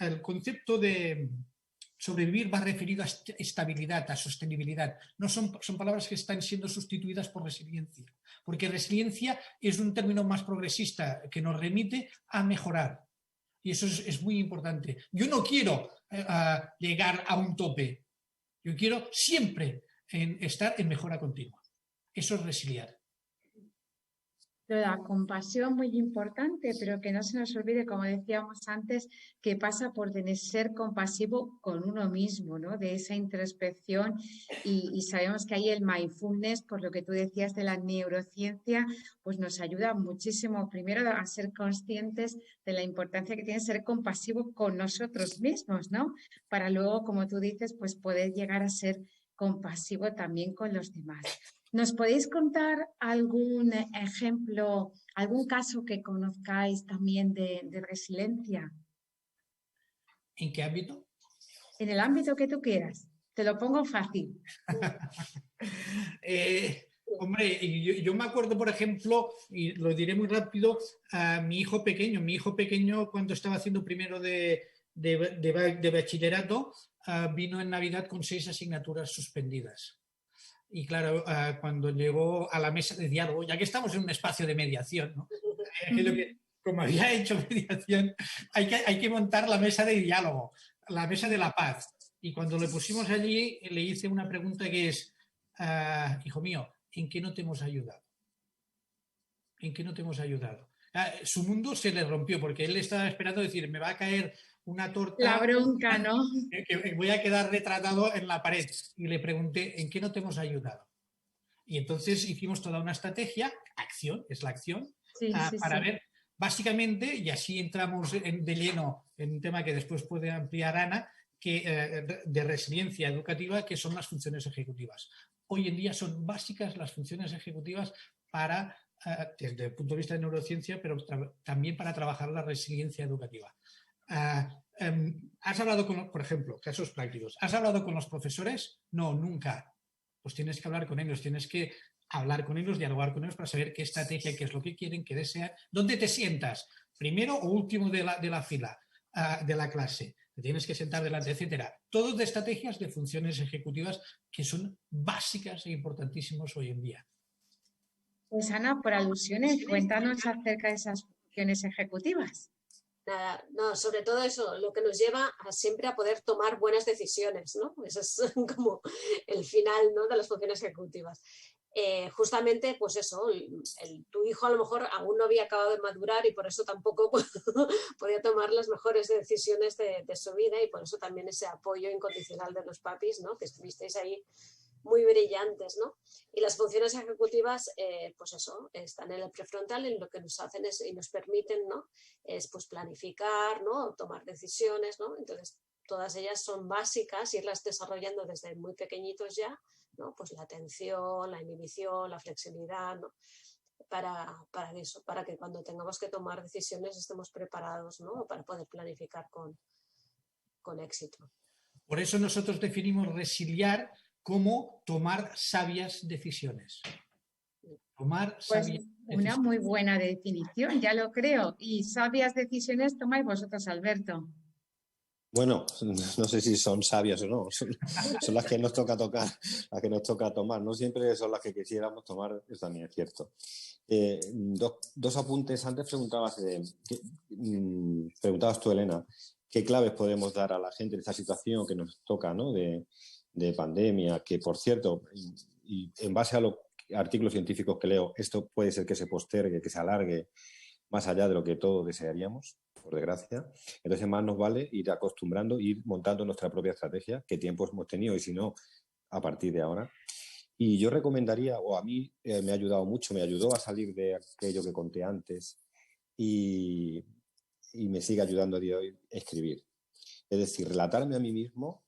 El concepto de sobrevivir va referido a estabilidad, a sostenibilidad. No son palabras que están siendo sustituidas por resiliencia, porque resiliencia es un término más progresista que nos remite a mejorar. Y eso es muy importante. Yo no quiero llegar a un tope. Yo quiero siempre estar en mejora continua. Eso es resiliar. La compasión muy importante, pero que no se nos olvide, como decíamos antes, que pasa por ser compasivo con uno mismo, ¿no? De esa introspección y sabemos que ahí el mindfulness, por lo que tú decías de la neurociencia, pues nos ayuda muchísimo, primero a ser conscientes de la importancia que tiene ser compasivo con nosotros mismos, ¿no? Para luego, como tú dices, pues poder llegar a ser compasivo también con los demás. ¿Nos podéis contar algún ejemplo, algún caso que conozcáis también de resiliencia? ¿En qué ámbito? En el ámbito que tú quieras. Te lo pongo fácil. Hombre, yo me acuerdo, por ejemplo, y lo diré muy rápido, a mi hijo pequeño. Mi hijo pequeño, cuando estaba haciendo primero de bachillerato, vino en Navidad con 6 asignaturas suspendidas. Y claro, cuando llegó a la mesa de diálogo, ya que estamos en un espacio de mediación, ¿no? Como había hecho mediación, hay que montar la mesa de diálogo, la mesa de la paz. Y cuando le pusimos allí, le hice una pregunta que es, hijo mío, ¿en qué no te hemos ayudado? ¿En qué no te hemos ayudado? Su mundo se le rompió porque él estaba esperando decir, me va a caer una torta. La bronca, ¿no? Que voy a quedar retratado en la pared. Y le pregunté, ¿en qué no te hemos ayudado? Y entonces hicimos toda una estrategia, acción, es la acción, sí, para ver, básicamente, y así entramos de lleno en un tema que después puede ampliar Ana, de resiliencia educativa, que son las funciones ejecutivas. Hoy en día son básicas las funciones ejecutivas para, desde el punto de vista de neurociencia, pero también para trabajar la resiliencia educativa. ¿Has hablado por ejemplo, casos prácticos, ¿has hablado con los profesores? No, nunca. Pues tienes que hablar con ellos, tienes que hablar con ellos, dialogar con ellos para saber qué estrategia, qué es lo que quieren, qué desean, dónde te sientas, primero o último de la fila de la clase, te tienes que sentar delante, etcétera. Todos de estrategias de funciones ejecutivas que son básicas e importantísimas hoy en día. Pues Ana, por alusiones, cuéntanos acerca de esas funciones ejecutivas. Nada, no, sobre todo eso, lo que nos lleva siempre a poder tomar buenas decisiones, ¿no? Eso es como el final, ¿no?, de las funciones ejecutivas. Justamente, pues eso, tu hijo a lo mejor aún no había acabado de madurar y por eso tampoco podía tomar las mejores decisiones de su vida, y por eso también ese apoyo incondicional de los papis, ¿no?, que estuvisteis ahí muy brillantes, ¿no? Y las funciones ejecutivas, pues eso, están en el prefrontal, y lo que nos hacen y nos permiten, ¿no?, es pues planificar, ¿no?, tomar decisiones, ¿no? Entonces, todas ellas son básicas, irlas desarrollando desde muy pequeñitos ya, ¿no? Pues la atención, la inhibición, la flexibilidad, ¿no?, para eso, para que cuando tengamos que tomar decisiones estemos preparados, ¿no?, para poder planificar con éxito. Por eso nosotros definimos resiliar como tomar sabias decisiones. Tomar sabias decisiones. Una muy buena definición, ya lo creo. Y sabias decisiones tomáis vosotros, Alberto. Bueno, no sé si son sabias o no, son las que nos toca tocar, las que nos toca tomar. No siempre son las que quisiéramos tomar, eso también es cierto. Dos apuntes. Antes preguntabas tú, Elena, qué claves podemos dar a la gente en esta situación que nos toca, ¿no?, de pandemia, que por cierto, y en base a los artículos científicos que leo, esto puede ser que se postergue, que se alargue más allá de lo que todos desearíamos, por desgracia. Entonces más nos vale ir acostumbrando, ir montando nuestra propia estrategia, qué tiempos hemos tenido y si no, a partir de ahora. Y yo recomendaría, o a mí me ha ayudado mucho, me ayudó a salir de aquello que conté antes y me sigue ayudando a día de hoy, escribir. Es decir, relatarme a mí mismo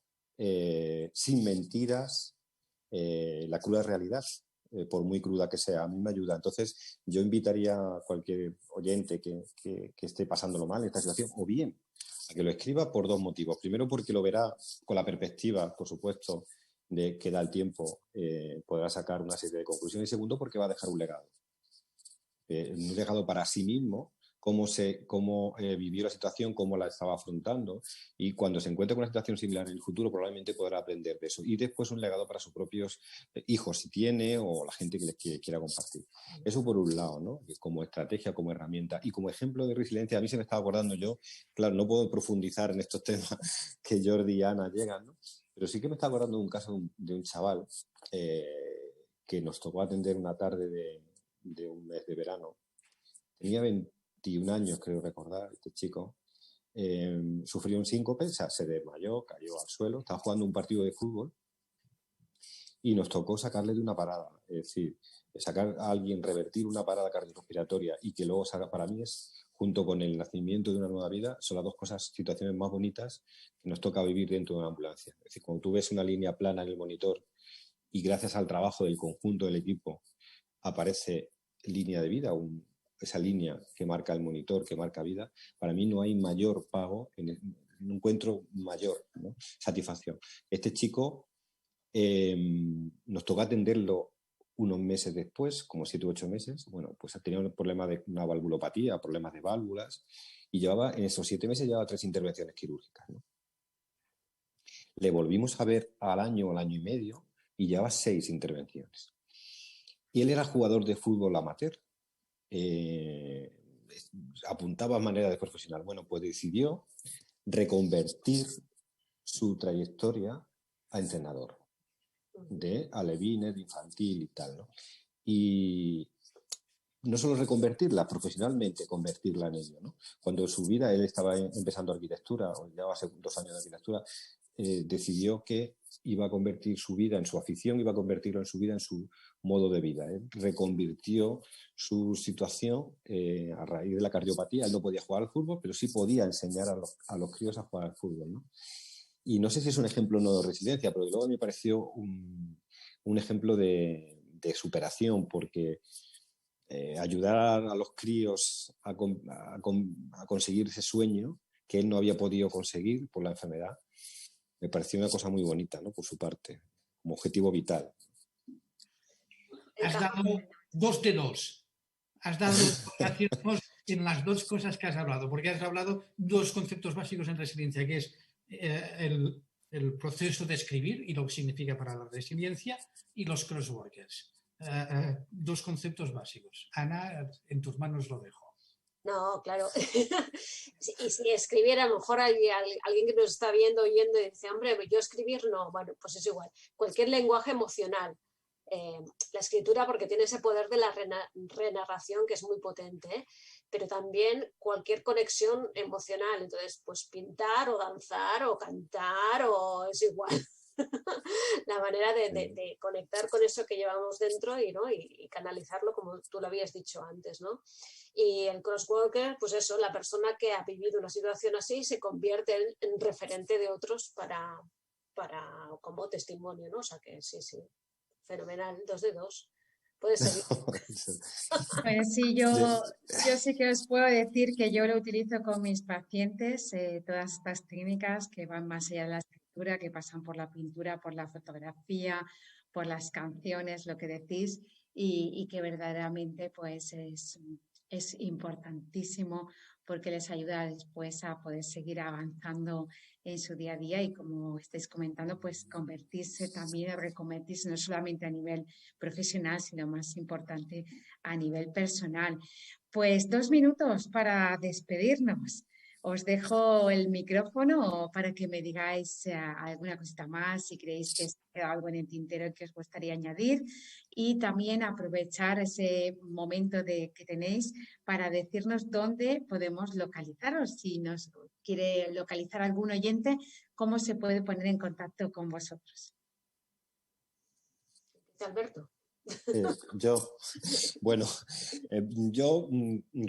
sin mentiras, la cruda realidad, por muy cruda que sea, a mí me ayuda. Entonces yo invitaría a cualquier oyente que esté pasándolo mal en esta situación, o bien a que lo escriba por dos motivos. Primero, porque lo verá con la perspectiva, por supuesto, de que da el tiempo, podrá sacar una serie de conclusiones. Y segundo, porque va a dejar un legado. Un legado para sí mismo, cómo vivió la situación, cómo la estaba afrontando, y cuando se encuentre con una situación similar en el futuro probablemente podrá aprender de eso. Y después un legado para sus propios hijos, si tiene, o la gente que les quiera compartir. Eso por un lado, ¿no? Como estrategia, como herramienta. Y como ejemplo de resiliencia, a mí se me estaba acordando yo, claro, no puedo profundizar en estos temas que Jordi y Ana llegan, ¿no? Pero sí que me está acordando de un caso de un chaval que nos tocó atender una tarde de un mes de verano. Tenía 21 años, creo recordar, este chico. Sufrió un síncope, o sea, se desmayó, cayó al suelo, estaba jugando un partido de fútbol y nos tocó sacarle de una parada. Es decir, sacar a alguien, revertir una parada cardiorrespiratoria y que luego salga, para mí es, junto con el nacimiento de una nueva vida, son las dos situaciones más bonitas que nos toca vivir dentro de una ambulancia. Es decir, cuando tú ves una línea plana en el monitor y gracias al trabajo del conjunto del equipo aparece línea de vida, esa línea que marca el monitor, que marca vida, para mí no hay mayor pago, no encuentro mayor, ¿no?, satisfacción. Este chico nos tocó atenderlo unos meses después, como 7 u 8 meses. Bueno, pues tenía un problema de una valvulopatía, problemas de válvulas, y en esos 7 meses llevaba 3 intervenciones quirúrgicas, ¿no? Le volvimos a ver al año y medio y llevaba 6 intervenciones. Y él era jugador de fútbol amateur. Apuntaba a manera de profesional. Bueno, pues decidió reconvertir su trayectoria a entrenador de alevines, de infantil y tal, ¿no? Y no solo reconvertirla profesionalmente, convertirla en ello, ¿no? Cuando su vida, él estaba empezando arquitectura, o llevaba 2 años de arquitectura, decidió que iba a convertir su vida en su afición, iba a convertirlo en su vida, en su modo de vida. Reconvirtió su situación a raíz de la cardiopatía. Él no podía jugar al fútbol, pero sí podía enseñar a los críos a jugar al fútbol, ¿no? Y no sé si es un ejemplo no de resiliencia, pero luego me pareció un ejemplo de superación, porque ayudar a los críos a conseguir ese sueño que él no había podido conseguir por la enfermedad, me pareció una cosa muy bonita, ¿no?, por su parte, como objetivo vital. Has dado 2 de 2. Has dado aciertos en las 2 cosas que has hablado, porque has hablado 2 conceptos básicos en resiliencia, que es el proceso de escribir y lo que significa para la resiliencia, y los crossworkers. 2 conceptos básicos. Ana, en tus manos lo dejo. No, claro. Y si escribiera, a lo mejor hay alguien que nos está viendo, oyendo, y dice, hombre, yo escribir no. Bueno, pues es igual. Cualquier lenguaje emocional. La escritura, porque tiene ese poder de la renarración que es muy potente, ¿eh? Pero también cualquier conexión emocional. Entonces, pues pintar o danzar o cantar o es igual. La manera de conectar con eso que llevamos dentro y canalizarlo, como tú lo habías dicho antes, ¿no? Y el crosswalker, pues eso, la persona que ha vivido una situación así se convierte en referente de otros para como testimonio, ¿no? O sea que sí, fenomenal, 2 de 2. Puede ser. Pues sí, yo sí que os puedo decir que yo lo utilizo con mis pacientes, todas estas técnicas que van más allá de la escritura, que pasan por la pintura, por la fotografía, por las canciones, lo que decís, y que verdaderamente pues es importantísimo porque les ayuda después a poder seguir avanzando en su día a día y, como estáis comentando, pues convertirse también, reconvertirse no solamente a nivel profesional, sino más importante a nivel personal. Pues 2 minutos para despedirnos. Os dejo el micrófono para que me digáis alguna cosita más, si creéis que es algo en el tintero que os gustaría añadir, y también aprovechar ese momento que tenéis para decirnos dónde podemos localizaros. Si nos quiere localizar algún oyente, ¿cómo se puede poner en contacto con vosotros? Alberto. Yo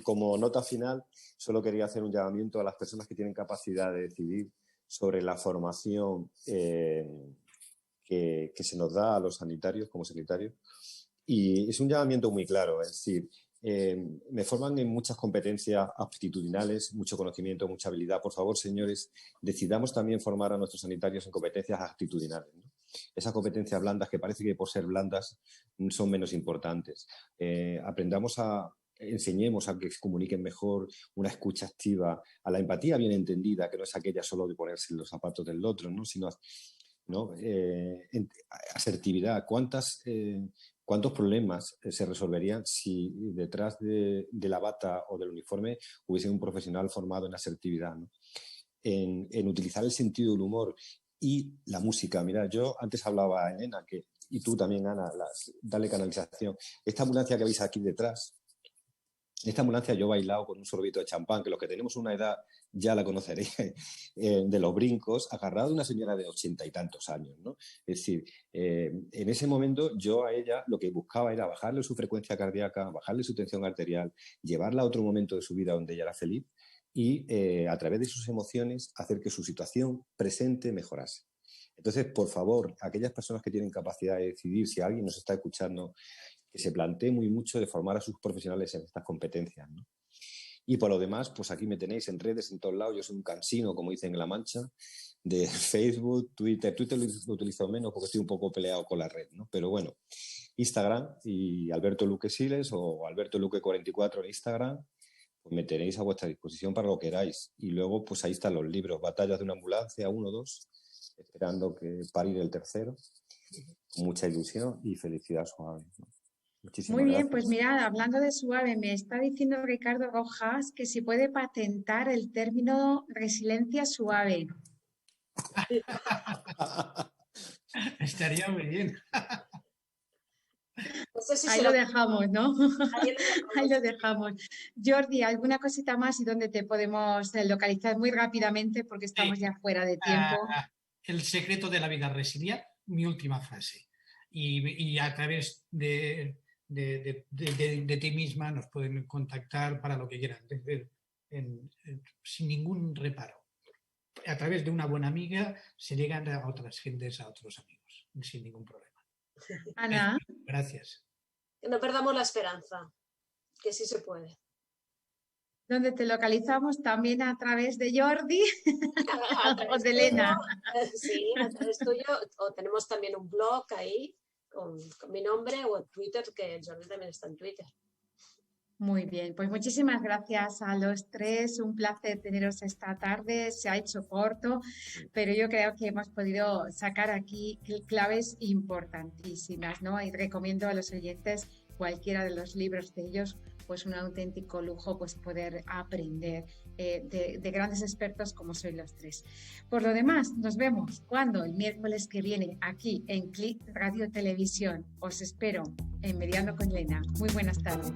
como nota final solo quería hacer un llamamiento a las personas que tienen capacidad de decidir sobre la formación que se nos da a los sanitarios como sanitarios, y es un llamamiento muy claro, es decir, me forman en muchas competencias aptitudinales, mucho conocimiento, mucha habilidad. Por favor, señores, decidamos también formar a nuestros sanitarios en competencias aptitudinales, ¿no? Esas competencias blandas que parece que por ser blandas son menos importantes. Enseñemos a que se comuniquen mejor, una escucha activa, a la empatía bien entendida, que no es aquella solo de ponerse en los zapatos del otro, ¿no? Sino, ¿no? Asertividad. ¿Cuántos problemas se resolverían si detrás de la bata o del uniforme hubiese un profesional formado en asertividad, ¿no? En utilizar el sentido del humor y la música. Mira, yo antes hablaba a Elena, y tú también, Ana, dale canalización. Esta ambulancia que veis aquí detrás, en esta ambulancia yo he bailado con un sorbito de champán, que los que tenemos una edad ya la conoceréis, de los brincos, agarrado de una señora de 80 y tantos años, ¿no? Es decir, en ese momento yo a ella lo que buscaba era bajarle su frecuencia cardíaca, bajarle su tensión arterial, llevarla a otro momento de su vida donde ella era feliz y a través de sus emociones hacer que su situación presente mejorase. Entonces, por favor, aquellas personas que tienen capacidad de decidir, si alguien nos está escuchando, que se plantee muy mucho de formar a sus profesionales en estas competencias, ¿no? Y por lo demás, pues aquí me tenéis en redes, en todos lados. Yo soy un cansino, como dicen en La Mancha, de Facebook, Twitter. Twitter lo utilizo menos porque estoy un poco peleado con la red, ¿no? Pero bueno, Instagram y Alberto Luque Siles o Alberto Luque 44 en Instagram, pues me tenéis a vuestra disposición para lo que queráis. Y luego, pues ahí están los libros, Batallas de una ambulancia, 1, 2, esperando que parir el tercero. Con mucha ilusión y felicidad suave, ¿no? Muchísimas Muy bien, gracias. pues mirad, hablando de suave, me está diciendo Ricardo Rojas que si puede patentar el término resiliencia suave. Estaría muy bien. No sé si Ahí se lo dejamos, ¿no? Ahí lo dejamos. Ahí lo dejamos. Jordi, ¿alguna cosita más y dónde te podemos localizar muy rápidamente porque estamos ya fuera de tiempo? El secreto de la vida resilient, mi última frase. Y a través de ti misma nos pueden contactar para lo que quieran, sin ningún reparo. A través de una buena amiga se llegan a otras gentes, a otros amigos, sin ningún problema. Ana. Gracias. Que no perdamos la esperanza, que sí se puede. ¿Dónde te localizamos? También a través de Jordi o de Elena. Sí, a través tuyo. O tenemos también un blog ahí con mi nombre o en Twitter, que Jordi también está en Twitter. Muy bien, pues muchísimas gracias a los tres. Un placer teneros esta tarde. Se ha hecho corto, pero yo creo que hemos podido sacar aquí claves importantísimas, ¿no? Y recomiendo a los oyentes cualquiera de los libros de ellos, pues un auténtico lujo pues poder aprender de grandes expertos como sois los tres. Por lo demás, nos vemos cuando el miércoles que viene aquí en CLIC Radio Televisión. Os espero en Mediando con Elena. Muy buenas tardes.